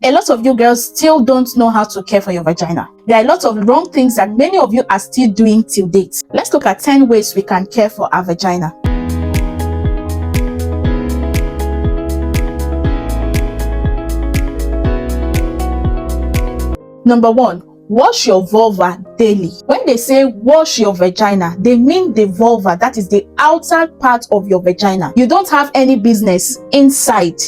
A lot of you girls still don't know how to care for your vagina. There are a lot of wrong things that many of you are still doing till date. Let's look at 10 ways we can care for our vagina. Number 1, wash your vulva daily. When they say wash your vagina, they mean the vulva, that is the outer part of your vagina. You don't have any business inside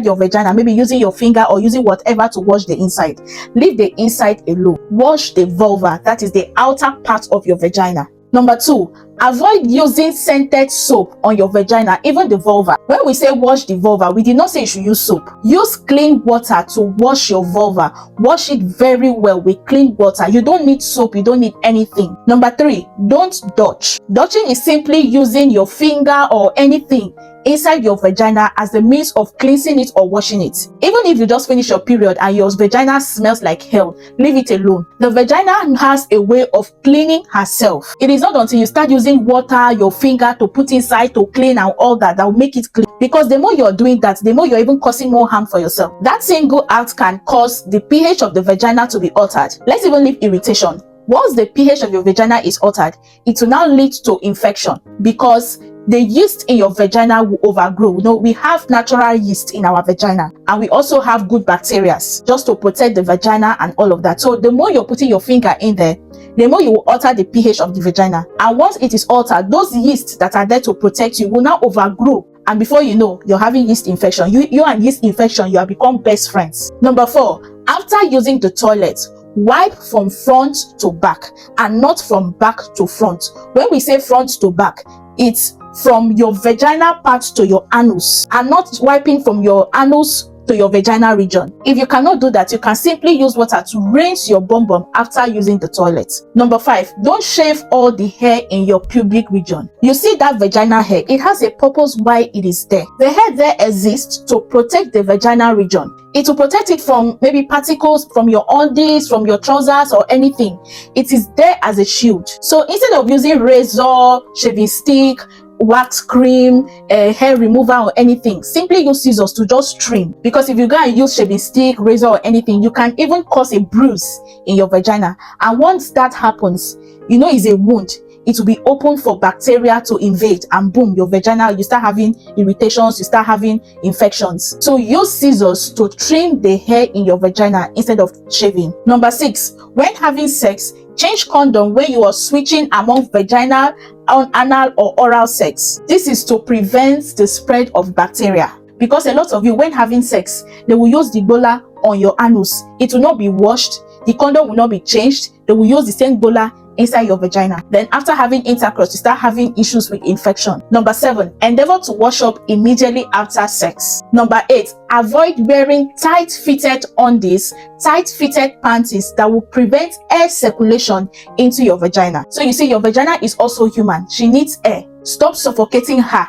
your vagina, maybe using your finger or using whatever to wash the inside. Leave the inside alone. Wash the vulva, that is the outer part of your vagina. Number 2, avoid using scented soap on your vagina, even the vulva. When we say wash the vulva, we did not say you should use soap. Use clean water to wash your vulva. Wash it very well with clean water. You don't need soap, you don't need anything. Number 3, don't dodge. Dodging is simply using your finger or anything inside your vagina as a means of cleansing it or washing it. Even if you just finish your period and your vagina smells like hell, leave it alone. The vagina has a way of cleaning herself. It is not until you start using water, your finger to put inside to clean and all that will make it clean. Because the more you're doing that, the more you're even causing more harm for yourself. That single act can cause the pH of the vagina to be altered. Let's even leave irritation. Once the pH of your vagina is altered, it will now lead to infection because the yeast in your vagina will overgrow. You know, we have natural yeast in our vagina and we also have good bacteria just to protect the vagina and all of that. So the more you're putting your finger in there, the more you will alter the pH of the vagina. And once it is altered, those yeasts that are there to protect you will now overgrow. And before you know, you're having yeast infection. You and yeast infection, you have become best friends. Number 4, after using the toilet, wipe from front to back and not from back to front. When we say front to back, it's from your vagina part to your anus and not wiping from your anus to your vaginal region. If you cannot do that, you can simply use water to rinse your bum bum after using the toilet. Number 5, don't shave all the hair in your pubic region. You see that vaginal hair, it has a purpose why it is there. The hair there exists to protect the vaginal region. It will protect it from maybe particles from your undies, from your trousers or anything. It is there as a shield. So instead of using razor, shaving stick, wax cream, hair remover or anything, simply use scissors to just trim. Because if you go and use shaving stick, razor or anything, you can even cause a bruise in your vagina. And once that happens, you know it's a wound. It will be open for bacteria to invade and boom, your vagina, you start having irritations, you start having infections. So use scissors to trim the hair in your vagina instead of shaving. Number 6, when having sex, change condom when you are switching among vaginal, anal or oral sex. This is to prevent the spread of bacteria. Because a lot of you, when having sex, they will use the bola on your anus. It will not be washed. The condom will not be changed. They will use the same bola inside your vagina. Then after having intercourse, you start having issues with infection. Number 7, endeavor to wash up immediately after sex. Number 8, avoid wearing tight-fitted undies, tight-fitted panties that will prevent air circulation into your vagina. So you see, your vagina is also human. She needs air. Stop suffocating her.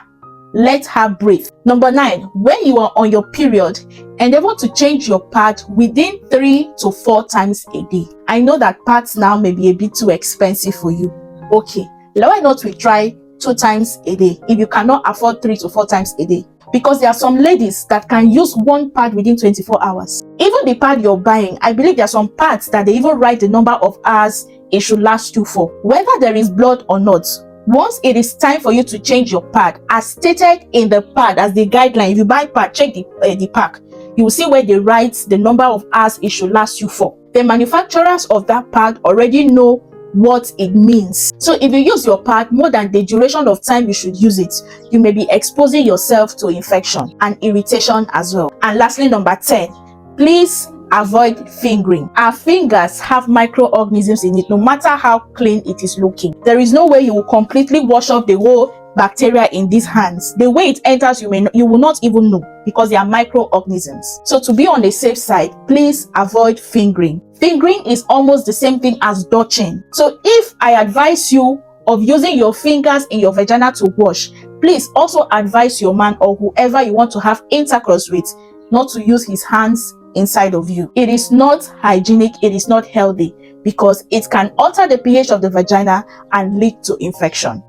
Let her breathe. Number 9, when you are on your period, endeavor to change your pad within 3 to 4 times a day. I know that pads now may be a bit too expensive for you. Okay, why not we try 2 times a day if you cannot afford 3 to 4 times a day? Because there are some ladies that can use one pad within 24 hours. Even the pad you're buying, I believe there are some pads that they even write the number of hours it should last you for. Whether there is blood or not, once it is time for you to change your pad, as stated in the pad as the guideline, if you buy pad, check the pack, you will see where they write the number of hours it should last you for. The manufacturers of that pad already know what it means. So if you use your pad more than the duration of time you should use it, you may be exposing yourself to infection and irritation as well. And lastly, number 10, please avoid fingering. Our fingers have microorganisms in it, no matter how clean it is looking. There is no way you will completely wash off the whole bacteria in these hands. The way it enters, you will not even know because they are microorganisms. So to be on the safe side, please avoid fingering. Fingering is almost the same thing as dodging. So if I advise you of using your fingers in your vagina to wash, please also advise your man or whoever you want to have intercourse with not to use his hands inside of you. It is not hygienic, it is not healthy because it can alter the pH of the vagina and lead to infection.